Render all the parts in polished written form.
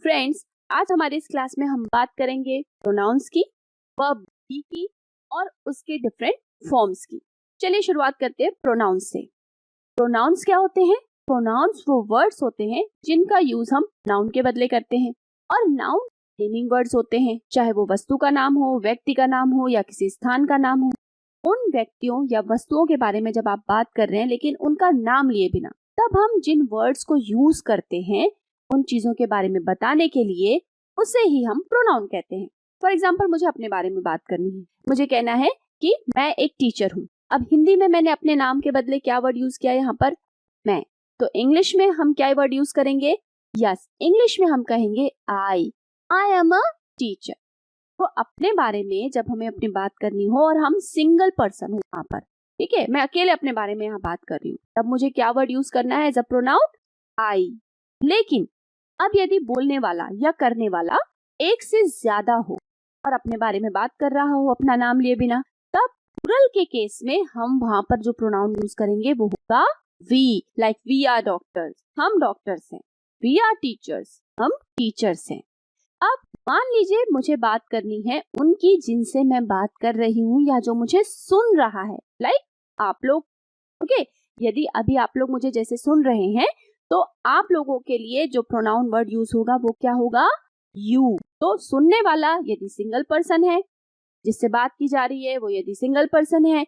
Friends, आज हमारी इस क्लास में हम बात करेंगे प्रोनाउंस की, वर्ब बी की और उसके डिफरेंट फॉर्म्स की। चलिए शुरुआत करते हैं प्रोनाउंस से। प्रोनाउंस क्या होते हैं? प्रोनाउंस वो वर्ड्स होते हैं जिनका यूज हम नाउन के बदले करते हैं, और नाउन नेमिंग वर्ड्स होते हैं, चाहे वो वस्तु का नाम हो, व्यक्ति का नाम हो या किसी स्थान का नाम हो। उन व्यक्तियों या वस्तुओं के बारे में जब आप बात कर रहे हैं लेकिन उनका नाम लिए बिना, तब हम जिन वर्ड्स को यूज करते हैं उन चीजों के बारे में बताने के लिए, उसे ही हम प्रोनाउन कहते हैं। फॉर एग्जाम्पल, मुझे अपने बारे में बात करनी है, मुझे कहना है कि मैं एक टीचर हूँ। अब हिंदी में मैंने अपने नाम के बदले क्या वर्ड यूज किया यहाँ पर? मैं। तो इंग्लिश में हम क्या वर्ड यूज करेंगे? यस, इंग्लिश में हम कहेंगे आई एम अ टीचर। तो अपने बारे में जब हमें अपनी बात करनी हो और हम सिंगल पर्सन हो यहाँ पर, ठीक है, मैं अकेले अपने बारे में यहाँ बात कर रही हूँ, तब मुझे क्या वर्ड यूज करना है एज अ प्रोनाउन? आई। लेकिन अब यदि बोलने वाला या करने वाला एक से ज्यादा हो और अपने बारे में बात कर रहा हो अपना नाम लिए बिना, तब प्लूरल के केस में हम वहां पर जो प्रोनाउन यूज करेंगे वो होगा we. Like we are doctors, हम डॉक्टर्स हैं। वी आर टीचर्स, हम टीचर्स हैं। अब मान लीजिए मुझे बात करनी है उनकी जिनसे मैं बात कर रही हूँ या जो मुझे सुन रहा है, लाइक आप लोग। ओके, यदि अभी आप लोग मुझे जैसे सुन रहे हैं तो आप लोगों के लिए जो प्रोनाउन वर्ड यूज होगा वो क्या होगा? यू। तो सुनने वाला यदि सिंगल पर्सन है, जिससे बात की जा रही है वो यदि सिंगल पर्सन है,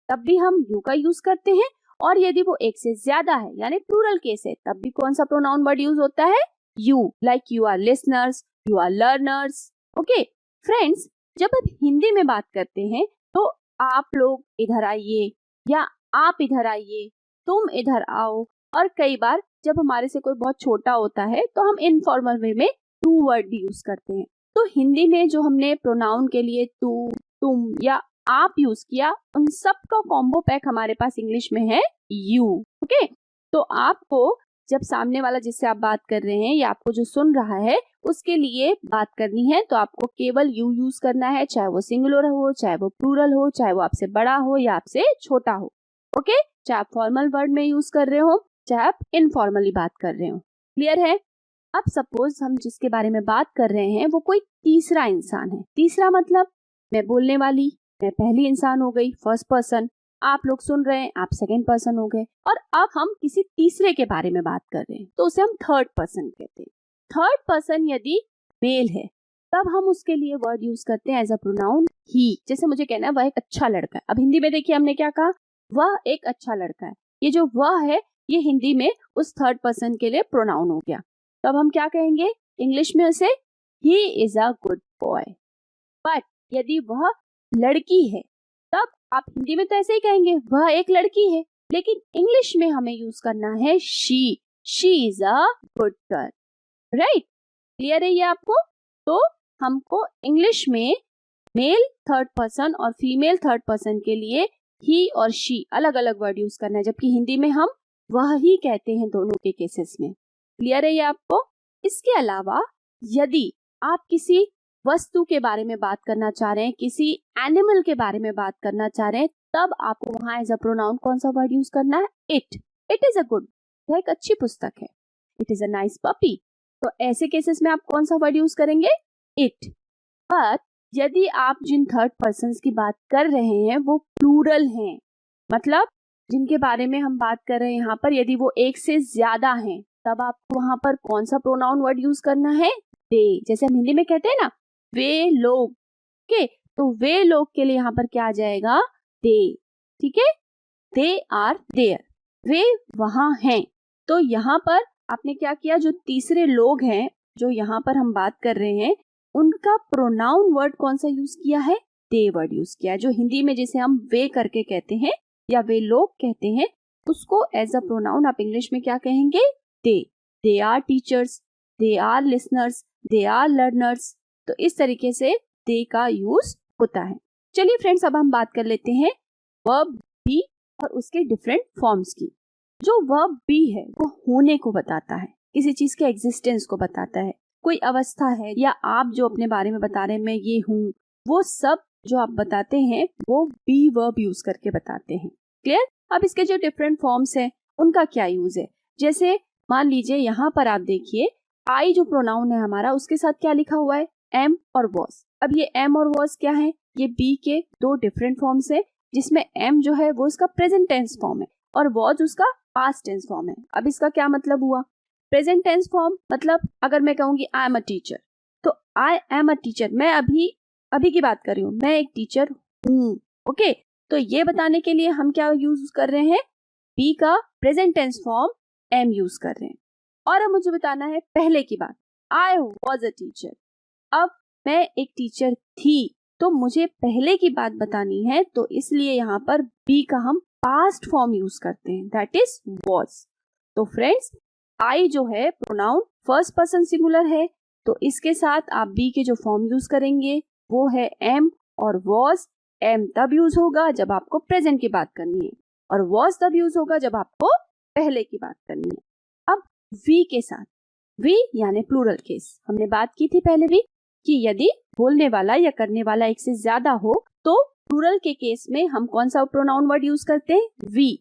तब भी हम यू का यूज करते हैं। और यदि वो एक से ज्यादा है यानी प्लूरल केस है, तब भी कौन सा प्रोनाउन वर्ड यूज होता है? You. Like you are listeners, you are learners. Okay friends, जब आप हिंदी में बात करते हैं तो आप लोग इधर आइए या आप इधर आइए, तुम इधर आओ, और कई बार जब हमारे से कोई बहुत छोटा होता है तो हम इनफॉर्मल वे में टू वर्ड भी यूज करते हैं। तो हिंदी में जो हमने प्रोनाउन के लिए तू, तुम या आप यूज किया, उन सब का कॉम्बो पैक हमारे पास इंग्लिश में है यू। ओके, तो आपको जब सामने वाला जिससे आप बात कर रहे हैं या आपको जो सुन रहा है उसके लिए बात करनी है तो आपको केवल यू यूज करना है, चाहे वो सिंगुलर हो, चाहे वो प्लूरल हो, चाहे वो आपसे बड़ा हो या आपसे छोटा हो। ओके, चाहे आप फॉर्मल वर्ड में यूज कर रहे हो, चाहे आप इनफॉर्मली बात कर रहे हो। क्लियर है? अब सपोज हम जिसके बारे में बात कर रहे हैं वो कोई तीसरा इंसान है। तीसरा मतलब मैं बोलने वाली, मैं पहली इंसान हो गई, फर्स्ट पर्सन। आप लोग सुन रहे हैं, आप सेकंड पर्सन हो गए। और अब हम किसी तीसरे के बारे में बात कर रहे हैं तो उसे हम थर्ड पर्सन कहते हैं। थर्ड पर्सन यदि मेल है तब हम उसके लिए वर्ड यूज करते हैं एज अ प्रोनाउन ही। जैसे मुझे कहना है वह एक अच्छा लड़का है। अब हिंदी में देखिए हमने क्या कहा? वह एक अच्छा लड़का है। ये जो वह है ये हिंदी में उस थर्ड पर्सन के लिए प्रोनाउन हो गया। तो अब हम क्या कहेंगे इंग्लिश में उसे? ही is a good boy. But यदि वह लड़की है तब आप हिंदी में तो ऐसे ही कहेंगे वह एक लड़की है, लेकिन इंग्लिश में हमें यूज करना है she is a good girl. Right? Clear है ये आपको? तो हमको इंग्लिश में मेल थर्ड पर्सन और फीमेल थर्ड पर्सन के लिए ही और शी अलग अलग वर्ड यूज करना है, जबकि हिंदी में हम वह ही कहते हैं दोनों के केसेस में। क्लियर है ये आपको? इसके अलावा यदि आप किसी वस्तु के बारे में बात करना चाह रहे हैं, किसी एनिमल के बारे में बात करना चाह रहे हैं, तब आपको वहां एज अ प्रोनाउन कौन सा वर्ड यूज करना है? इट इज अ गुड, यह एक अच्छी पुस्तक है। It is a nice puppy. तो ऐसे केसेस में आप कौन सा वर्ड यूज करेंगे? इट। बट यदि आप जिन थर्ड पर्सन की बात कर रहे हैं वो प्लूरल हैं, मतलब जिनके बारे में हम बात कर रहे हैं यहाँ पर, यदि वो एक से ज्यादा हैं, तब आपको वहां पर कौन सा प्रोनाउन वर्ड यूज करना है? दे। जैसे हम हिंदी में कहते हैं ना वे लोग, के, तो वे लोग के लिए यहाँ पर क्या आ जाएगा? दे। ठीक है, दे आर देयर, वे वहां हैं। तो यहाँ पर आपने क्या किया? जो तीसरे लोग हैं जो यहाँ पर हम बात कर रहे हैं, उनका प्रोनाउन वर्ड कौन सा यूज किया है? दे वर्ड यूज किया है। जो हिंदी में जिसे हम वे करके कहते हैं या वे लोग कहते हैं, उसको एज अ प्रोनाउन आप इंग्लिश में क्या कहेंगे? They are teachers, they are listeners, they are learners. तो इस तरीके से दे का यूज होता है। चलिए फ्रेंड्स, अब हम बात कर लेते हैं वर्ब बी और उसके डिफरेंट फॉर्म्स की। जो वर्ब बी है वो होने को बताता है, किसी चीज के एग्जिस्टेंस को बताता है, कोई अवस्था है, या आप जो अपने बारे में बता रहे हैं मैं ये हूँ, वो सब जो आप बताते हैं वो बी वर्ब यूज करके बताते हैं। क्लियर? अब इसके जो डिफरेंट फॉर्म्स हैं उनका क्या यूज है? जैसे मान लीजिए यहाँ पर आप देखिए आई जो प्रोनाउन है हमारा उसके साथ क्या लिखा हुआ है, एम और वॉज। अब ये एम और वॉज क्या है, ये बी के दो डिफरेंट फॉर्म्स है, जिसमें एम जो है वो इसका प्रेजेंट टेंस फॉर्म है और वॉज उसका पास्ट टेंस फॉर्म है। अब इसका क्या मतलब हुआ, प्रेजेंट टेंस फॉर्म मतलब अगर मैं कहूंगी आई एम अ टीचर, तो आई एम अ टीचर, मैं अभी की बात कर रही हूँ, मैं एक टीचर हूँ। ओके, तो ये बताने के लिए हम क्या यूज कर रहे हैं, बी का present tense form am use कर रहे हैं। और अब मुझे बताना है पहले की बात, आई वॉज अ टीचर। अब मैं एक टीचर थी, तो मुझे पहले की बात बतानी है, तो इसलिए यहाँ पर बी का हम पास्ट फॉर्म यूज करते हैं, दैट इज वॉज। तो फ्रेंड्स, आई जो है प्रोनाउन फर्स्ट पर्सन सिंगुलर है, तो इसके साथ आप बी के जो फॉर्म यूज करेंगे वो है एम और वॉज। एम तब यूज होगा जब आपको प्रेजेंट की बात करनी है और वॉज तब यूज होगा जब आपको पहले की बात करनी है। अब वी के साथ, वी यानी प्लूरल केस, हमने बात की थी पहले भी कि यदि बोलने वाला या करने वाला एक से ज्यादा हो तो प्लूरल के केस में हम कौन सा प्रोनाउन वर्ड यूज करते हैं, वी।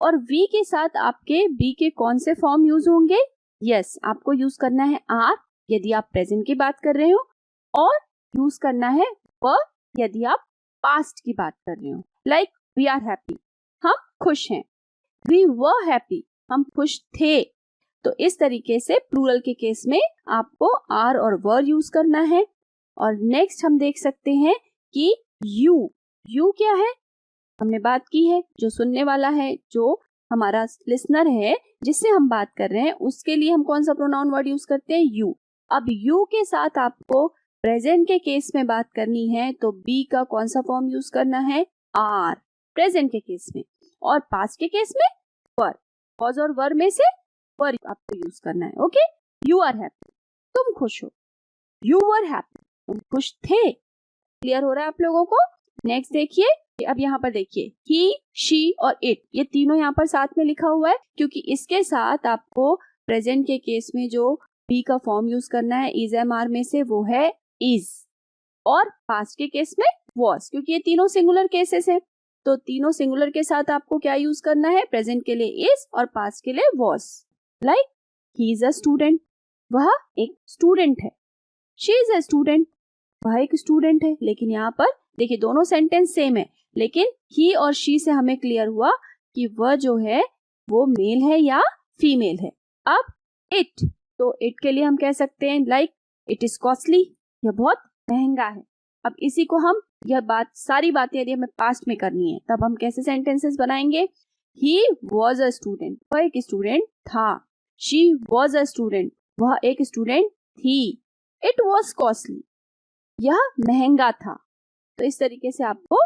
और वी के साथ आपके बी के कौन से फॉर्म यूज होंगे, यस, आपको यूज करना है आर यदि आप प्रेजेंट की बात कर रहे हो, और यूज करना है व यदि आप पास्ट की बात कर रहे हो। लाइक वी आर हैप्पी, हम खुश हैं, वी वर हैप्पी, हम खुश थे। तो इस तरीके से प्लूरल के केस में आपको आर और वर यूज करना है। और नेक्स्ट हम देख सकते हैं कि यू क्या है, हमने बात की है, जो सुनने वाला है, जो हमारा लिसनर है जिससे हम बात कर रहे हैं, उसके लिए हम कौन सा प्रोनाउन वर्ड यूज करते हैं, यू। अब यू के साथ आपको प्रेजेंट के केस में बात करनी है तो बी का कौन सा फॉर्म यूज करना है, आर, प्रेजेंट के केस में। और पास्ट के केस में वर, वॉज और वर में से वर आपको यूज करना है। ओके, यू आर हैप्पी, तुम खुश हो, यू वर हैप्पी, तुम खुश थे। क्लियर हो रहा है आप लोगों को। नेक्स्ट देखिए, अब यहाँ पर देखिए ही, शी और इट, ये तीनों यहाँ पर साथ में लिखा हुआ है क्योंकि इसके साथ आपको प्रेजेंट के केस में जो बी का फॉर्म यूज करना है इज एम आर में से वो है इज, और पास्ट के केस में वॉज, क्योंकि ये तीनों सिंगुलर केसेस हैं। तो तीनों सिंगुलर के साथ आपको क्या यूज करना है, प्रेजेंट के लिए इज और पास्ट के लिए was. Like he is a student, वह एक स्टूडेंट है। शी इज अ स्टूडेंट, वह एक स्टूडेंट है। लेकिन यहाँ पर देखिए दोनों सेंटेंस सेम है, लेकिन ही और शी से हमें क्लियर हुआ कि वह जो है वो मेल है या फीमेल है। अब इट, तो इट के लिए हम कह सकते हैं लाइक इट इज कॉस्टली, यह बहुत महंगा है। अब इसी को हम, यह बात सारी बातें यदि हमें पास्ट में करनी है तब हम कैसे सेंटेंसेस बनाएंगे, ही वॉज अ स्टूडेंट, वह एक स्टूडेंट था। शी वॉज अ स्टूडेंट, वह एक स्टूडेंट थी। इट वॉज कॉस्टली, यह महंगा था। तो इस तरीके से आपको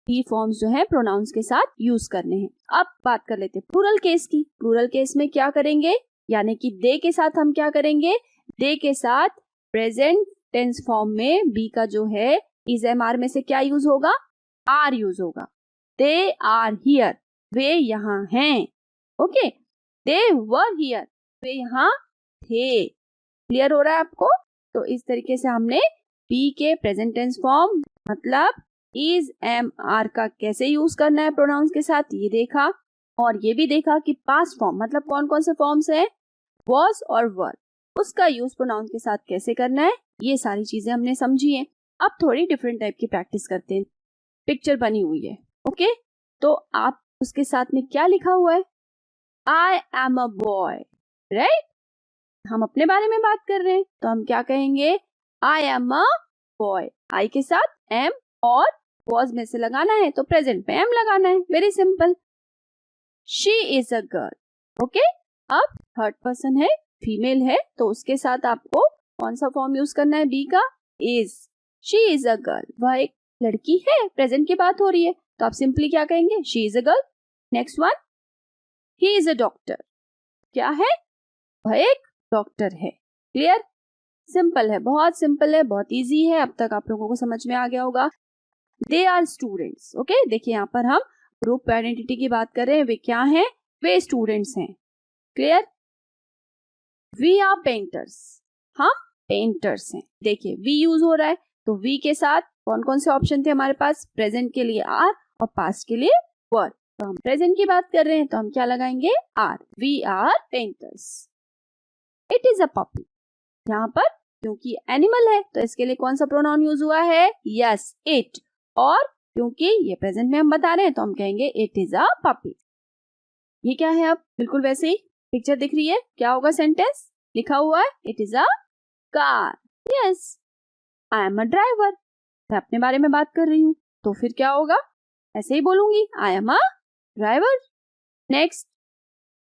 ही फॉर्म्स जो है प्रोनाउंस के साथ यूज करने हैं। अब बात कर लेते हैं प्लूरल केस की। प्लूरल केस में क्या करेंगे, यानी कि दे के साथ हम क्या करेंगे, दे के साथ प्रेजेंट टेंस फॉर्म में बी का जो है इज एम आर में से क्या यूज होगा, आर यूज होगा। दे आर हियर, वे यहाँ हैं। ओके, दे वर हियर, वे यहाँ थे। क्लियर हो रहा है आपको। तो इस तरीके से हमने बी के प्रेजेंट टेंस फॉर्म मतलब इज एम आर का कैसे यूज करना है प्रोनाउंस के साथ ये देखा, और ये भी देखा कि पास्ट फॉर्म मतलब कौन कौन से फॉर्म्स हैं, वॉज और वर, उसका यूज प्रोनाउंस के साथ कैसे करना है, ये सारी चीजें हमने समझी हैं। अब थोड़ी डिफरेंट टाइप की प्रैक्टिस करते हैं। पिक्चर बनी हुई है, ओके, तो आप उसके साथ में क्या लिखा हुआ है, I am a boy, right. हम अपने बारे में बात कर रहे हैं तो हम क्या कहेंगे, आई एम अ बॉय। आई के साथ एम और वॉज में से लगाना है तो प्रेजेंट में एम लगाना है, very simple. She is a girl, okay. अब थर्ड पर्सन है, फीमेल है, तो उसके साथ आपको कौन सा फॉर्म यूज करना है, बी का is. She is a girl, वह एक लड़की है, प्रेजेंट की बात हो रही है तो आप सिंपली क्या कहेंगे, she is a girl. Next one, he is a doctor, क्या है, वह एक डॉक्टर है। क्लियर, सिंपल है, बहुत सिंपल है, बहुत इजी है, अब तक आप लोगों को समझ में आ गया होगा। They are students, okay. देखिए यहाँ पर हम ग्रुप आइडेंटिटी की बात कर रहे हैं, वे क्या हैं, वे स्टूडेंट्स हैं। क्लियर, वी आर पेंटर्स, हम पेंटर्स हैं। देखिए वी यूज हो रहा है तो वी के साथ कौन कौन से ऑप्शन थे हमारे पास, प्रेजेंट के लिए आर और पास्ट के लिए वर। तो हम प्रेजेंट की बात कर रहे हैं तो हम क्या लगाएंगे, are, we are painters. It is a puppy, यहाँ पर क्योंकि एनिमल है तो इसके लिए कौन सा प्रोनाउन यूज हुआ है? Yes, it. और क्योंकि ये प्रेजेंट में हम बता रहे हैं तो हम कहेंगे इट इज अ पपी। ये क्या है? अब बिल्कुल वैसे ही पिक्चर दिख रही है, क्या होगा सेंटेंस? लिखा हुआ है it is a car. Yes, I am a driver. मैं अपने बारे में बात कर रही हूँ तो फिर क्या होगा? ऐसे ही बोलूंगी, I am a driver. Next,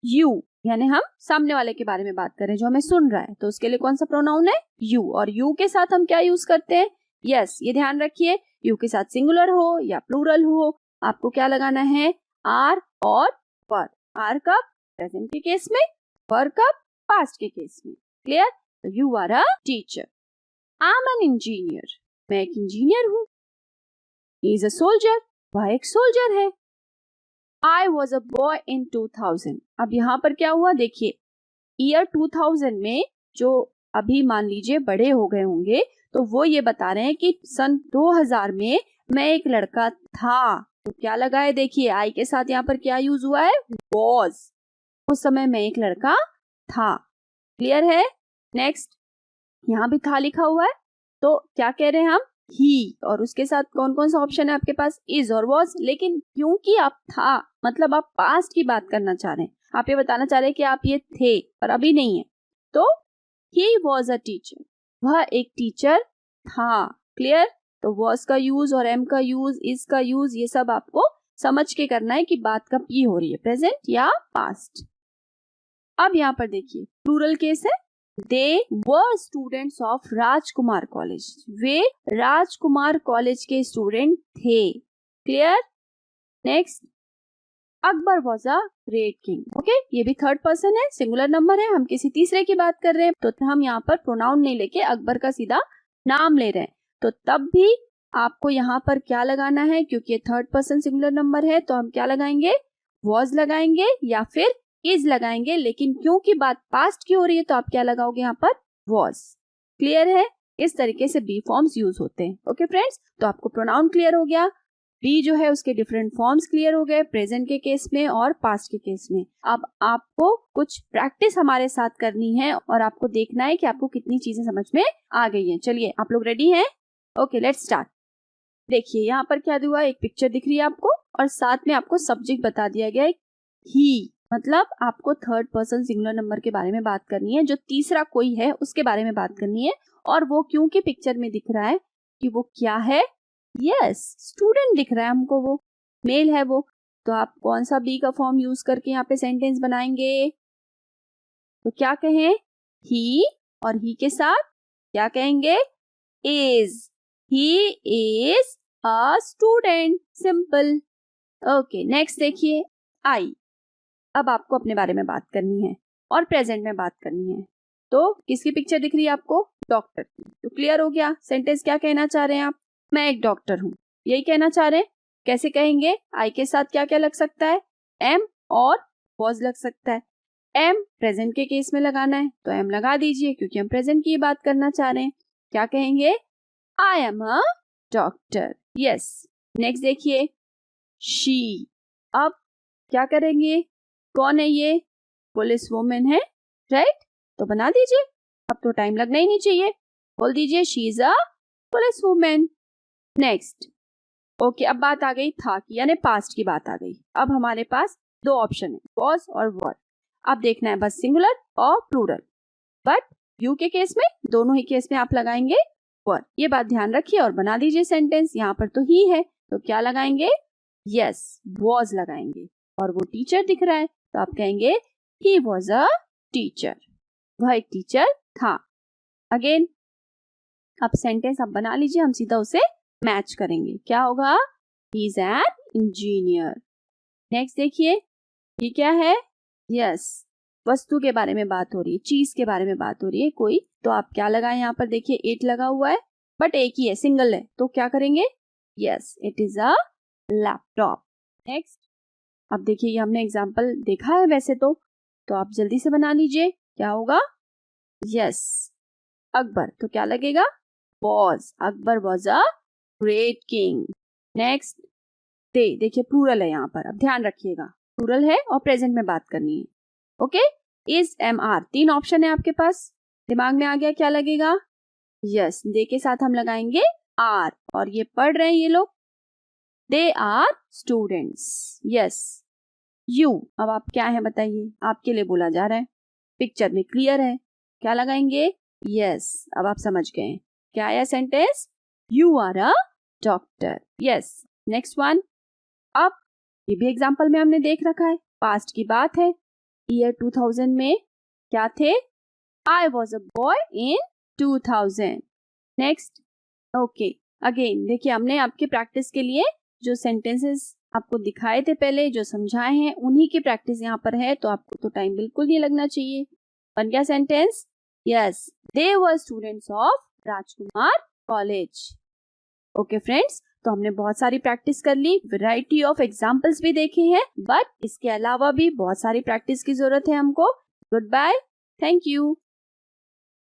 you, यानी हम सामने वाले के बारे में बात कर रहे हैं जो हमें सुन रहा है, तो उसके लिए कौन सा प्रोनाउन है? यू। और यू के साथ हम क्या यूज करते हैं? यस, ये ध्यान रखिए, यू के साथ सिंगुलर हो या प्लूरल हो, आपको क्या लगाना है? आर और वर। आर कब? प्रेजेंट के केस में, वर कब? पास्ट के केस में। क्लियर? तो you are a teacher. I am an engineer. मैं एक इंजीनियर हूँ। He is a soldier. वह एक सोल्जर है। I was a boy in 2000। अब यहाँ पर क्या हुआ देखिए, ईयर 2000 में जो अभी मान लीजिए बड़े हो गए होंगे तो वो ये बता रहे हैं कि सन 2000 में मैं एक लड़का था। तो क्या लगा है देखिए, आई के साथ यहाँ पर क्या यूज हुआ है? was। उस समय मैं एक लड़का था। क्लियर है? नेक्स्ट, यहाँ भी था लिखा हुआ है तो क्या कह रहे हैं हम? ही। और उसके साथ कौन कौन सा ऑप्शन है आपके पास? इज और वॉज। लेकिन क्योंकि आप था मतलब आप पास्ट की बात करना चाह रहे हैं, आप ये बताना चाह रहे हैं कि आप ये थे पर अभी नहीं है, तो ही वॉज अ टीचर। वह एक टीचर था। क्लियर? तो वॉज का यूज और एम का यूज, इज का यूज, ये सब आपको समझ के करना है कि बात कब की हो रही है, प्रेजेंट या पास्ट। अब यहाँ पर देखिए प्लूरल केस है। They were students of Rajkumar college. Way Rajkumar college के स्टूडेंट थे। Clear? Next, Akbar was a great king. Okay, ये भी थर्ड पर्सन है, सिंगुलर नंबर है, हम किसी तीसरे की बात कर रहे हैं तो हम यहाँ पर प्रोनाउन नहीं लेके अकबर का सीधा नाम ले रहे हैं, तो तब भी आपको यहाँ पर क्या लगाना है? क्योंकि ये थर्ड पर्सन सिंगुलर नंबर है तो हम क्या लगाएंगे? वॉज लगाएंगे या फिर इज लगाएंगे। लेकिन क्योंकि बात पास्ट की हो रही है तो आप क्या लगाओगे यहाँ पर? वॉज। क्लियर है? इस तरीके से बी फॉर्म्स यूज होते हैं। ओके फ्रेंड्स, तो आपको प्रोनाउन क्लियर हो गया, बी जो है उसके डिफरेंट फॉर्म्स क्लियर हो गए, प्रेजेंट के केस में और पास्ट के केस में। अब आपको कुछ प्रैक्टिस हमारे साथ करनी है और आपको देखना है कि आपको कितनी चीजें समझ में आ गई हैं। चलिए, आप लोग रेडी हैं? Okay, let's start. देखिए यहाँ पर क्या हुआ, एक पिक्चर दिख रही है आपको और साथ में आपको सब्जेक्ट बता दिया गया है ही। मतलब आपको थर्ड पर्सन सिंगुलर नंबर के बारे में बात करनी है, जो तीसरा कोई है उसके बारे में बात करनी है। और वो क्योंकि पिक्चर में दिख रहा है कि वो क्या है? यस, स्टूडेंट दिख रहा है हमको, वो मेल है वो। तो आप कौन सा बी का फॉर्म यूज करके यहाँ पे सेंटेंस बनाएंगे? तो क्या कहें? ही, और ही के साथ क्या कहेंगे? Is. He is a student. Simple. Okay, next देखिए, आई। अब आपको अपने बारे में बात करनी है और प्रेजेंट में बात करनी है। तो किसकी पिक्चर दिख रही है आपको? डॉक्टर की। तो क्लियर हो गया, सेंटेंस क्या कहना चाह रहे हैं आप? मैं एक डॉक्टर हूँ, यही कहना चाह रहे हैं। कैसे कहेंगे? आई के साथ क्या क्या लग सकता है? एम और वॉज लग सकता है। एम प्रेजेंट के केस में लगाना है तो एम लगा दीजिए क्योंकि हम प्रेजेंट की बात करना चाह रहे हैं। क्या कहेंगे? I am a doctor. Yes. Next देखिए, शी। अब क्या करेंगे? कौन है ये? पुलिस वुमेन है, राइट? तो बना दीजिए, अब तो टाइम लगना ही नहीं चाहिए, बोल दीजिए she is a police women. Next, okay, अब बात आ गई था की, यानी पास्ट की बात आ गई। अब हमारे पास दो ऑप्शन है, वॉज और वर। अब देखना है बस सिंगुलर और प्लूरल, बट यू के केस में दोनों ही केस में आप लगाएंगे वर। ये बात ध्यान रखिए और बना दीजिए सेंटेंस। यहाँ पर तो ही है तो क्या लगाएंगे? यस, वॉज लगाएंगे। और वो टीचर दिख रहा है तो आप कहेंगे ही वॉज अ टीचर। वह एक टीचर था। अगेन, अब सेंटेंस आप बना लीजिए, हम सीधा उसे मैच करेंगे। क्या होगा? He is an engineer. Next देखिए, ये क्या है? यस, वस्तु के बारे में बात हो रही है, चीज के बारे में बात हो रही है कोई, तो आप क्या लगाए? यहाँ पर देखिए इट लगा हुआ है, बट एक ही है, सिंगल है, तो क्या करेंगे? Yes, it is a laptop. Next, अब देखिए ये हमने एग्जाम्पल देखा है वैसे तो आप जल्दी से बना लीजिए। क्या होगा? यस, अकबर, तो क्या लगेगा? Was. Akbar was a great king. Next, they. देखिए प्लूरल है यहाँ पर, अब ध्यान रखिएगा, प्लूरल है और प्रेजेंट में बात करनी है। ओके, इज, एम, आर, तीन ऑप्शन है आपके पास। दिमाग में आ गया क्या लगेगा? यस, दे के साथ हम लगाएंगे आर, और ये पढ़ रहे हैं ये लोग, they are students. Yes, you, अब आप क्या है बताइए, आपके लिए बोला जा रहा है, पिक्चर में क्लियर है, क्या लगाएंगे? यस, अब आप समझ गए क्या आया sentence? You are a doctor. Yes, next one. अब ये भी एग्जाम्पल में हमने देख रखा है, पास्ट की बात है, ईयर 2000 में क्या थे? I was a boy in 2000। Next, okay, again देखिए हमने आपके प्रैक्टिस के लिए जो सेंटेंसेस आपको दिखाए थे पहले, जो समझाए हैं, उन्हीं की प्रैक्टिस यहाँ पर है, तो आपको तो टाइम बिल्कुल नहीं लगना चाहिए। बन गया sentence? Yes, they were students of Rajkumar college. Okay friends, तो हमने बहुत सारी प्रैक्टिस कर ली, वैरायटी ऑफ एग्जाम्पल्स भी देखे हैं, बट इसके अलावा भी बहुत सारी प्रैक्टिस की जरूरत है हमको। Goodbye, thank you.